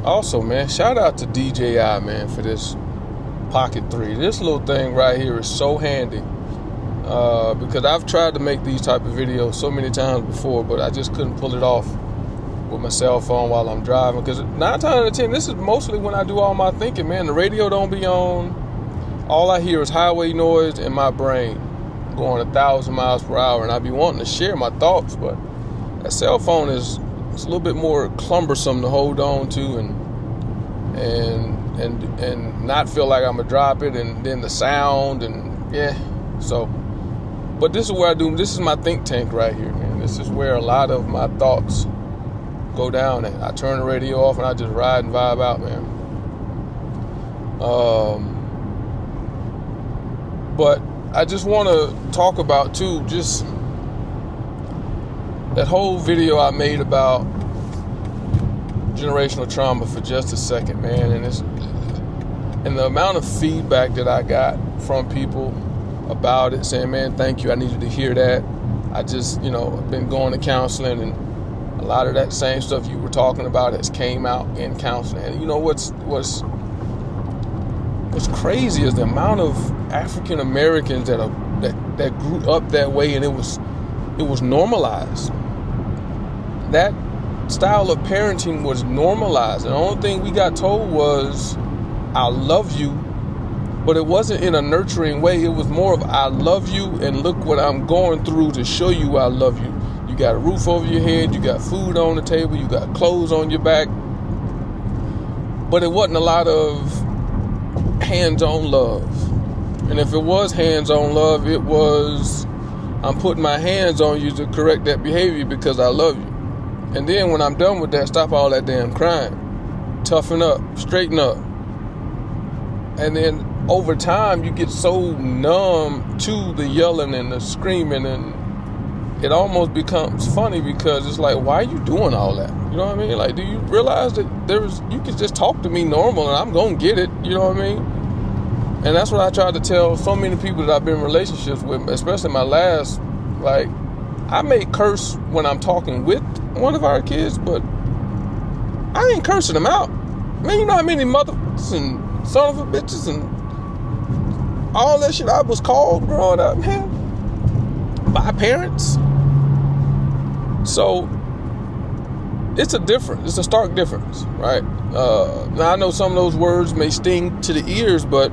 Also, man, shout out to DJI, man, for this Pocket 3. This little thing right here is so handy. Because I've tried to make these type of videos so many times before, but I just couldn't pull it off with my cell phone while I'm driving. Because 9 times out of 10, this is mostly when I do all my thinking, man. The radio don't be on. All I hear is highway noise in my brain going 1,000 miles per hour, and I be wanting to share my thoughts, but that cell phone it's a little bit more cumbersome to hold on to and not feel like I'm gonna drop it, and then the sound and yeah. So, but this is where I do. This is my think tank right here, man. This is where a lot of my thoughts go down at. I turn the radio off and I just ride and vibe out, man. But I just want to talk about too, just that whole video I made about generational trauma for just a second, man. And the amount of feedback that I got from people about it, saying, man, thank you, I needed to hear that. I just, been going to counseling, and a lot of that same stuff you were talking about has came out in counseling. And what's crazy is the amount of African Americans that grew up that way, and it was normalized. That style of parenting was normalized. And the only thing we got told was, I love you, but it wasn't in a nurturing way. It was more of, I love you, and look what I'm going through to show you I love you. You got a roof over your head, you got food on the table, you got clothes on your back. But it wasn't a lot of hands-on love. And if it was hands-on love, it was, I'm putting my hands on you to correct that behavior because I love you. And then when I'm done with that, stop all that damn crying. Toughen up, straighten up. And then over time, you get so numb to the yelling and the screaming, and it almost becomes funny because it's like, why are you doing all that? You know what I mean? Like, do you realize that you can just talk to me normal and I'm going to get it? You know what I mean? And that's what I tried to tell so many people that I've been in relationships with, especially my last, like, I may curse when I'm talking with one of our kids, but I ain't cursing them out. Man, you know how many mothers and son of a bitches and all that shit I was called growing up, man, by parents. So it's a stark difference, right? Now I know some of those words may sting to the ears, but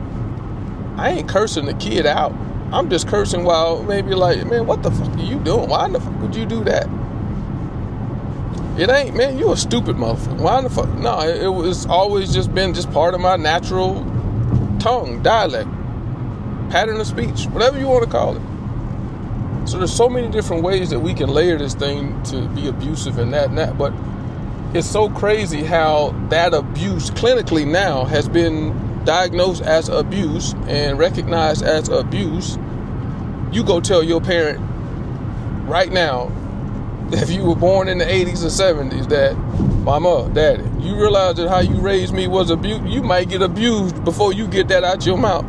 I ain't cursing the kid out. I'm just cursing while maybe like, man, what the fuck are you doing? Why in the fuck would you do that? It ain't, man, you a stupid motherfucker. Why in the fuck? No, it was always just been just part of my natural tongue, dialect, pattern of speech, whatever you want to call it. So there's so many different ways that we can layer this thing to be abusive and that. But it's so crazy how that abuse clinically now has been diagnosed as abuse and recognized as abuse. You go tell your parent right now, if you were born in the 80s or 70s, that mama, daddy, you realize that how you raised me was abuse. You might get abused before you get that out your mouth.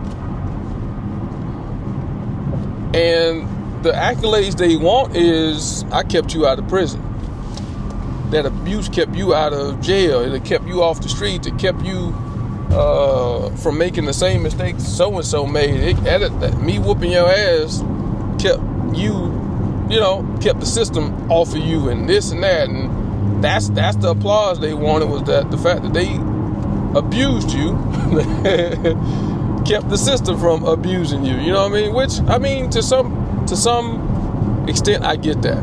And the accolades they want is, I kept you out of prison. That abuse kept you out of jail. It kept you off the streets. It kept you from making the same mistakes so-and-so made. Me whooping your ass kept you, kept the system off of you and this and that. And that's the applause they wanted, was that the fact that they abused you kept the system from abusing you. You know what I mean? Which, I mean, to some extent, I get that.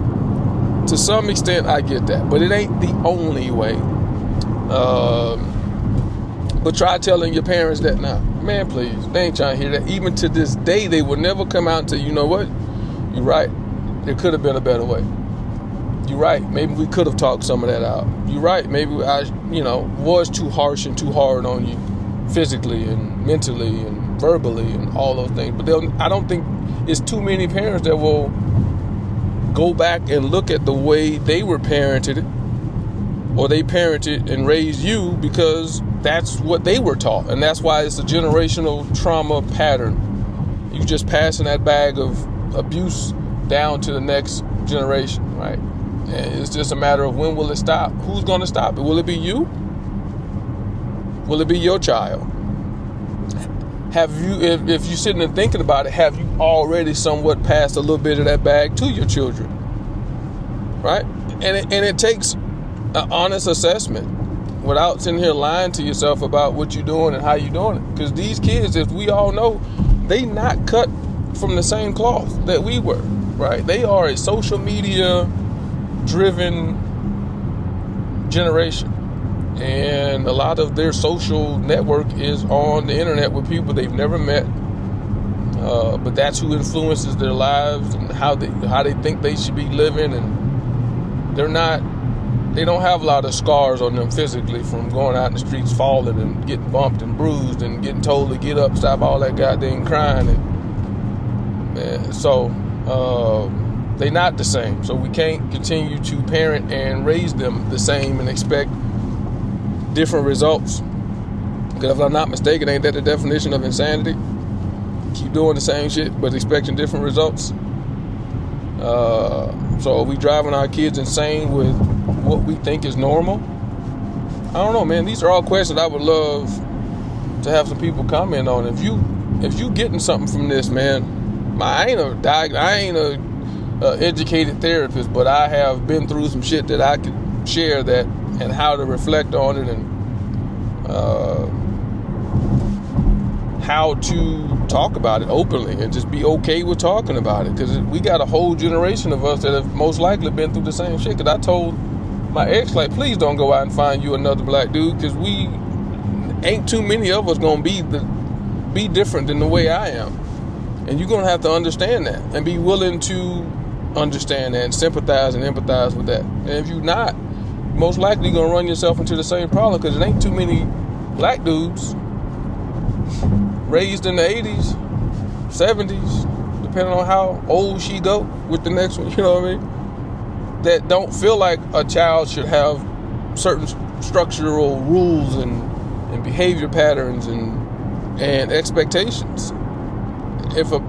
To some extent, I get that. But it ain't the only way. But try telling your parents that now. Man, please. They ain't trying to hear that. Even to this day, they will never come out and say, you know what? You're right. There could have been a better way. You're right. Maybe we could have talked some of that out. You're right. Maybe I, was too harsh and too hard on you physically and mentally and verbally and all those things. But I don't think it's too many parents that will go back and look at the way they were parented, or they parented and raised you, because that's what they were taught. And that's why it's a generational trauma pattern. You just passing that bag of abuse down to the next generation, right? And it's just a matter of, when will it stop? Who's going to stop it? Will it be you? Will it be your child? Have you, if you're sitting and thinking about it, have you already somewhat passed a little bit of that bag to your children? Right? And it takes an honest assessment without sitting here lying to yourself about what you're doing and how you're doing it. Because these kids, as we all know, they not cut from the same cloth that we were, right? They are a social media driven generation, and a lot of their social network is on the internet with people they've never met, but that's who influences their lives and how they think they should be living. And they don't have a lot of scars on them physically from going out in the streets, falling and getting bumped and bruised and getting told to get up, stop all that goddamn crying. And so they're not the same. So we can't continue to parent and raise them the same and expect different results. Because if I'm not mistaken, ain't that the definition of insanity? Keep doing the same shit but expecting different results. So are we driving our kids insane with what we think is normal? I don't know, man. These are all questions I would love to have some people comment on. If you getting something from this, man, I ain't a educated therapist, but I have been through some shit that I could share that and how to reflect on it and how to talk about it openly and just be okay with talking about it. Because we got a whole generation of us that have most likely been through the same shit. Because I told my ex, like, please don't go out and find you another black dude, because we ain't too many of us gonna be different than the way I am. And you're gonna have to understand that and be willing to understand that and sympathize and empathize with that. And if you're not, most likely you're gonna run yourself into the same problem, because it ain't too many black dudes raised in the 80s, 70s, depending on how old she go with the next one, you know what I mean, that don't feel like a child should have certain structural rules and behavior patterns and expectations. If a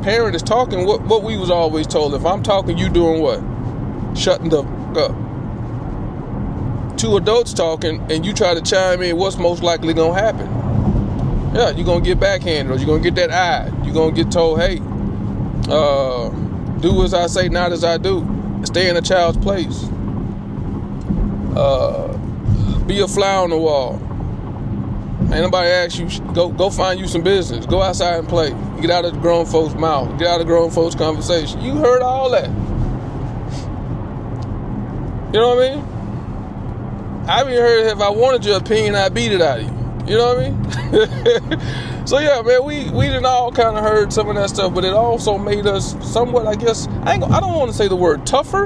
parent is talking, what we was always told, if I'm talking, you doing what? Shutting the fuck up. Two adults talking and you try to chime in, what's most likely gonna happen? Yeah, you're gonna get backhanded, or you're gonna get that eye. You're gonna get told, hey, do as I say, not as I do. Stay in a child's place. Be a fly on the wall. Ain't nobody ask you, go find you some business. Go outside and play. Get out of the grown folks' mouth. Get out of grown folks' conversation. You heard all that. You know what I mean? I even heard, if I wanted your opinion, I'd beat it out of you. You know what I mean? So yeah, man, we done all kind of heard some of that stuff, but it also made us somewhat, I guess, I don't want to say the word tougher,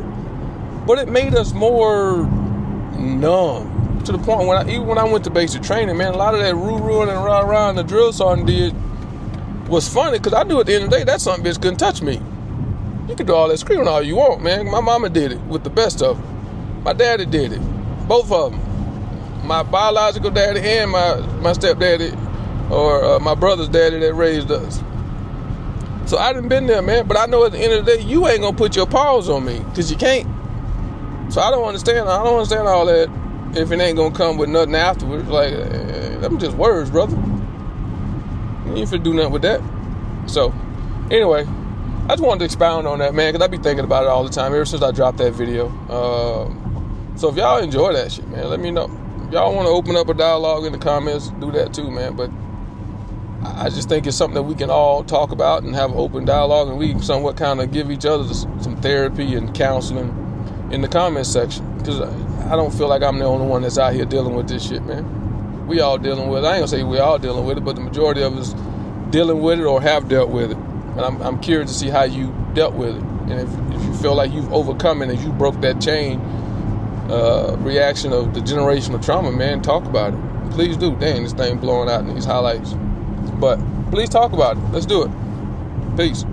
but it made us more numb. To the point even when I went to basic training, man, a lot of that roo-rooing and rah-rah and the drill sergeant did was funny, because I knew at the end of the day that son bitch couldn't touch me. You can do all that screaming all you want, man. My mama did it with the best of them. My daddy did it. Both of them. My biological daddy and my stepdaddy, or my brother's daddy that raised us. So I done been there, man. But I know at the end of the day, you ain't gonna put your paws on me, because you can't. So I don't understand all that. If it ain't gonna come with nothing afterwards, like, them just words, brother. You ain't finna do nothing with that. So, anyway, I just wanted to expound on that, man, because I be thinking about it all the time ever since I dropped that video. So if y'all enjoy that shit, man, let me know. If y'all want to open up a dialogue in the comments, do that too, man. But I just think it's something that we can all talk about and have an open dialogue, and we can somewhat kind of give each other some therapy and counseling in the comments section. Because I don't feel like I'm the only one that's out here dealing with this shit, man. We all dealing with it. I ain't gonna say we all dealing with it, but the majority of us dealing with it or have dealt with it. And I'm curious to see how you dealt with it. And if you feel like you've overcome it and you broke that chain reaction of the generational trauma, man, talk about it. Please do. Dang, this thing blowing out in these highlights. But please talk about it. Let's do it. Peace.